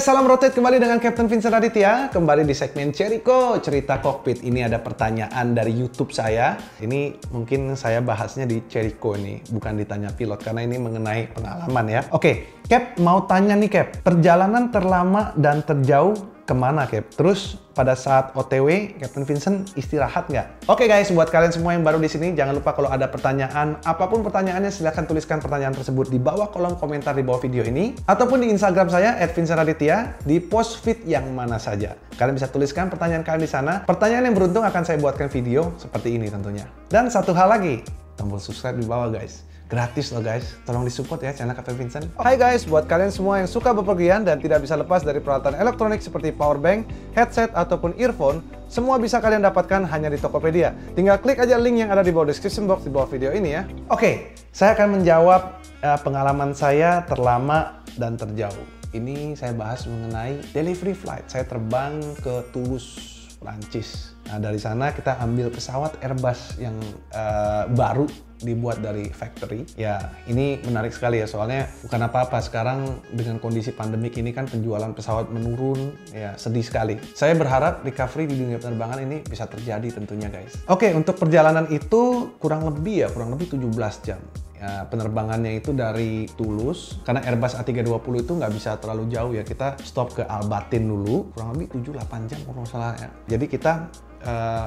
guys, salam rotate kembali dengan Captain Vincent Aditya. Kembali di segmen Cheriko, cerita kokpit. Ini ada pertanyaan dari YouTube saya. Ini mungkin saya bahasnya di Cheriko ini, bukan ditanya pilot, karena ini mengenai pengalaman ya. Oke, Cap, mau tanya nih Cap, perjalanan terlama dan terjauh kemana Cap? Terus pada saat OTW, Captain Vincent istirahat nggak? Oke guys, buat kalian semua yang baru di sini, jangan lupa kalau ada pertanyaan, apapun pertanyaannya, silahkan tuliskan pertanyaan tersebut di bawah kolom komentar di bawah video ini, ataupun di Instagram saya @vincentaditya, di post feed yang mana saja. Kalian bisa tuliskan pertanyaan kalian di sana. Pertanyaan yang beruntung akan saya buatkan video seperti ini tentunya. Dan satu hal lagi, tombol subscribe di bawah guys. Gratis loh guys, tolong disupport ya channel Captain Vincent. Hai guys, buat kalian semua yang suka bepergian dan tidak bisa lepas dari peralatan elektronik seperti power bank, headset, ataupun earphone, semua bisa kalian dapatkan hanya di Tokopedia. Tinggal klik aja link yang ada di bawah description box di bawah video ini ya. Oke, saya akan menjawab pengalaman saya terlama dan terjauh. Ini saya bahas mengenai delivery flight. Saya terbang ke Toulouse, Prancis. Nah, dari sana kita ambil pesawat Airbus yang baru dibuat dari factory. Ya, ini menarik sekali ya, soalnya bukan apa-apa. Sekarang dengan kondisi pandemik ini kan penjualan pesawat menurun, ya sedih sekali. Saya berharap recovery di dunia penerbangan ini bisa terjadi tentunya guys. Oke, untuk perjalanan itu kurang lebih 17 jam. Ya, penerbangannya itu dari Toulouse, karena Airbus A320 itu nggak bisa terlalu jauh ya, kita stop ke Albatin dulu, kurang lebih 7-8 jam kalau nggak salah ya. Jadi kita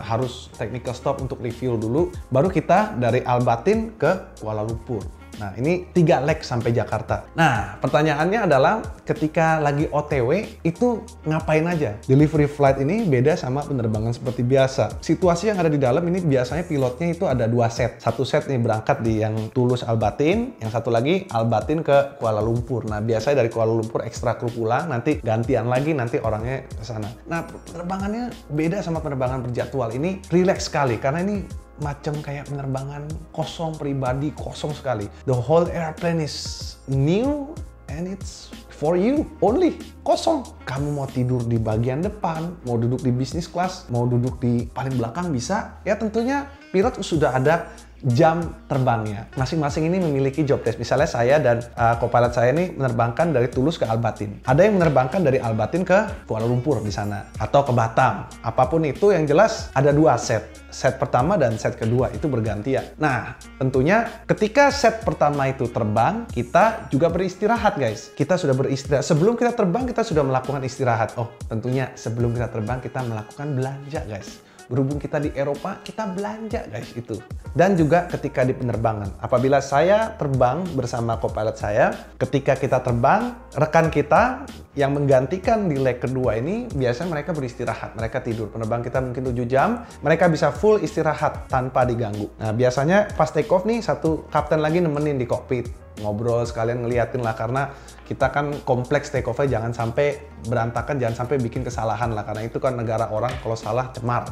harus technical stop untuk refuel dulu, baru kita dari Albatin ke Kuala Lumpur. Nah, ini 3 leg sampai Jakarta. Nah, pertanyaannya adalah ketika lagi OTW itu ngapain aja? Delivery flight ini beda sama penerbangan seperti biasa. Situasi yang ada di dalam ini biasanya pilotnya itu ada 2 set. Satu set nih berangkat di yang Toulouse Albatin, yang satu lagi Albatin ke Kuala Lumpur. Nah, biasanya dari Kuala Lumpur ekstra kru pulang, nanti gantian lagi, nanti orangnya ke sana. Nah, penerbangannya beda sama penerbangan berjadwal. Ini relax sekali karena ini macam kayak penerbangan kosong, pribadi kosong sekali. The whole airplane is new and it's for you only, kosong. Kamu mau tidur di bagian depan, mau duduk di business class, mau duduk di paling belakang bisa. Ya tentunya pilot sudah ada jam terbangnya. Masing-masing ini memiliki job desk. Misalnya saya dan co-pilot saya ini menerbangkan dari Toulouse ke Albatin. Ada yang menerbangkan dari Albatin ke Kuala Lumpur di sana, atau ke Batam. Apapun itu, yang jelas ada 2 set. Set pertama dan set kedua itu bergantian. Nah, tentunya ketika set pertama itu terbang, kita juga beristirahat guys. Kita sudah beristirahat. Sebelum kita terbang, kita sudah melakukan istirahat. Oh, tentunya sebelum kita terbang, kita melakukan belanja guys. Berhubung kita di Eropa, kita belanja guys itu. Dan juga ketika di penerbangan, apabila saya terbang bersama co-pilot saya, ketika kita terbang, rekan kita yang menggantikan di leg kedua ini, biasanya mereka beristirahat, mereka tidur. Penerbangan kita mungkin 7 jam, mereka bisa full istirahat tanpa diganggu. Nah, biasanya pas take off nih, satu kapten lagi nemenin di kokpit. Ngobrol sekalian ngeliatin lah, karena kita kan kompleks take off-nya, jangan sampai berantakan, jangan sampai bikin kesalahan lah, karena itu kan negara orang, kalau salah cemar.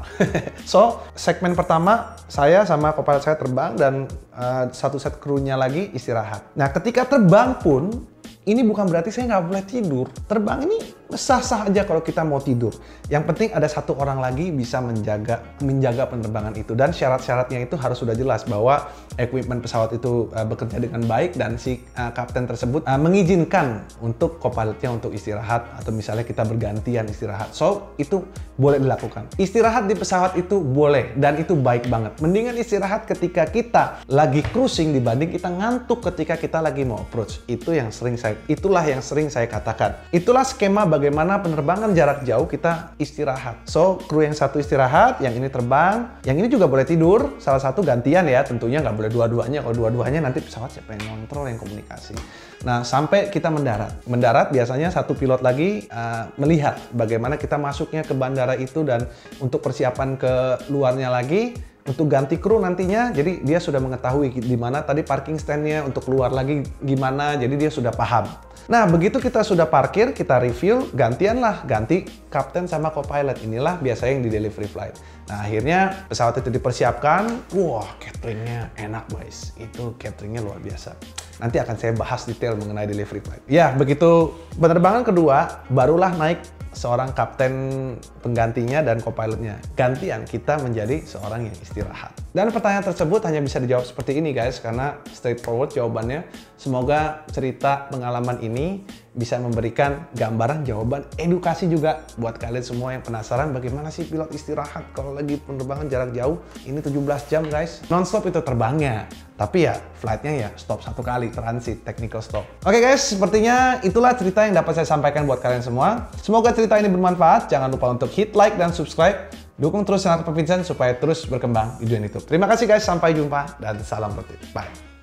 So, segmen pertama saya sama co-pilot saya terbang dan satu set krunya lagi istirahat. Nah, ketika terbang pun ini bukan berarti saya nggak boleh tidur. Terbang ini sah-sah aja kalau kita mau tidur. Yang penting ada satu orang lagi bisa menjaga penerbangan itu. Dan syarat-syaratnya itu harus sudah jelas bahwa equipment pesawat itu bekerja dengan baik dan si kapten tersebut mengizinkan untuk co-pilotnya untuk istirahat, atau misalnya kita bergantian istirahat. So, itu boleh dilakukan. Istirahat di pesawat itu boleh dan itu baik banget. Mendingan istirahat ketika kita lagi cruising dibanding kita ngantuk ketika kita lagi mau approach. Itulah yang sering saya katakan. Itulah skema bagaimana penerbangan jarak jauh kita istirahat. So, kru yang satu istirahat, yang ini terbang, yang ini juga boleh tidur. Salah satu gantian ya, tentunya nggak boleh dua-duanya. Kalau dua-duanya nanti pesawat siapa yang ngontrol, yang komunikasi. Nah, sampai kita mendarat. Mendarat biasanya satu pilot lagi melihat bagaimana kita masuknya ke bandara itu, dan untuk persiapan ke luarnya lagi, untuk ganti kru nantinya, jadi dia sudah mengetahui di mana tadi parking stand-nya, untuk keluar lagi gimana, jadi dia sudah paham. Nah, begitu kita sudah parkir, kita refuel, ganti kapten sama co-pilot. Inilah biasanya yang di delivery flight. Nah, akhirnya pesawat itu dipersiapkan. Wah, cateringnya enak guys. Itu cateringnya luar biasa. Nanti akan saya bahas detail mengenai delivery flight. Ya, begitu penerbangan kedua, barulah naik seorang kapten penggantinya dan co-pilotnya. Gantian kita menjadi seorang yang istirahat. Dan pertanyaan tersebut hanya bisa dijawab seperti ini guys, karena straightforward jawabannya. Semoga cerita pengalaman ini bisa memberikan gambaran, jawaban, edukasi juga buat kalian semua yang penasaran bagaimana sih pilot istirahat kalau lagi penerbangan jarak jauh. Ini 17 jam guys, non-stop itu terbangnya. Tapi ya flightnya ya stop satu kali, transit, technical stop. Oke guys, sepertinya itulah cerita yang dapat saya sampaikan buat kalian semua. Semoga cerita ini bermanfaat. Jangan lupa untuk hit like dan subscribe. Dukung terus channel Captain Vincent supaya terus berkembang di dunia YouTube. Terima kasih guys, sampai jumpa dan salam rotate. Bye.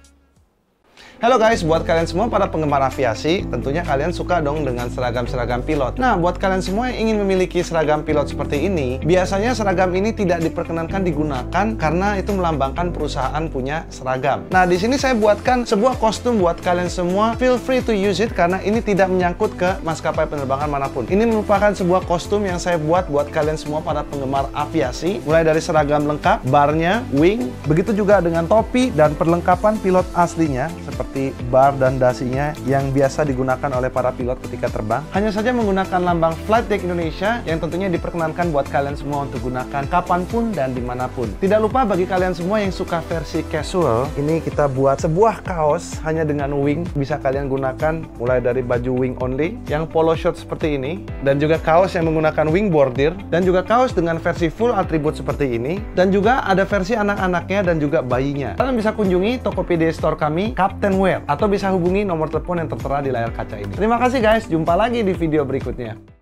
Halo guys, buat kalian semua para penggemar aviasi, tentunya kalian suka dong dengan seragam-seragam pilot. Nah, buat kalian semua yang ingin memiliki seragam pilot seperti ini, biasanya seragam ini tidak diperkenankan digunakan karena itu melambangkan perusahaan punya seragam. Nah, di sini saya buatkan sebuah kostum buat kalian semua. Feel free to use it karena ini tidak menyangkut ke maskapai penerbangan manapun. Ini merupakan sebuah kostum yang saya buat kalian semua para penggemar aviasi, mulai dari seragam lengkap, barnya, wing, begitu juga dengan topi dan perlengkapan pilot aslinya seperti bar dan dasinya yang biasa digunakan oleh para pilot ketika terbang. Hanya saja menggunakan lambang Flight Deck Indonesia yang tentunya diperkenankan buat kalian semua untuk gunakan kapanpun dan dimanapun. Tidak lupa bagi kalian semua yang suka versi casual, ini kita buat sebuah kaos hanya dengan wing. Bisa kalian gunakan mulai dari baju wing only, yang polo shirt seperti ini, dan juga kaos yang menggunakan wing bordir, dan juga kaos dengan versi full atribut seperti ini, dan juga ada versi anak-anaknya dan juga bayinya. Kalian bisa kunjungi Tokopedia Store kami, Captain Wear, atau bisa hubungi nomor telepon yang tertera di layar kaca ini. Terima kasih guys, jumpa lagi di video berikutnya.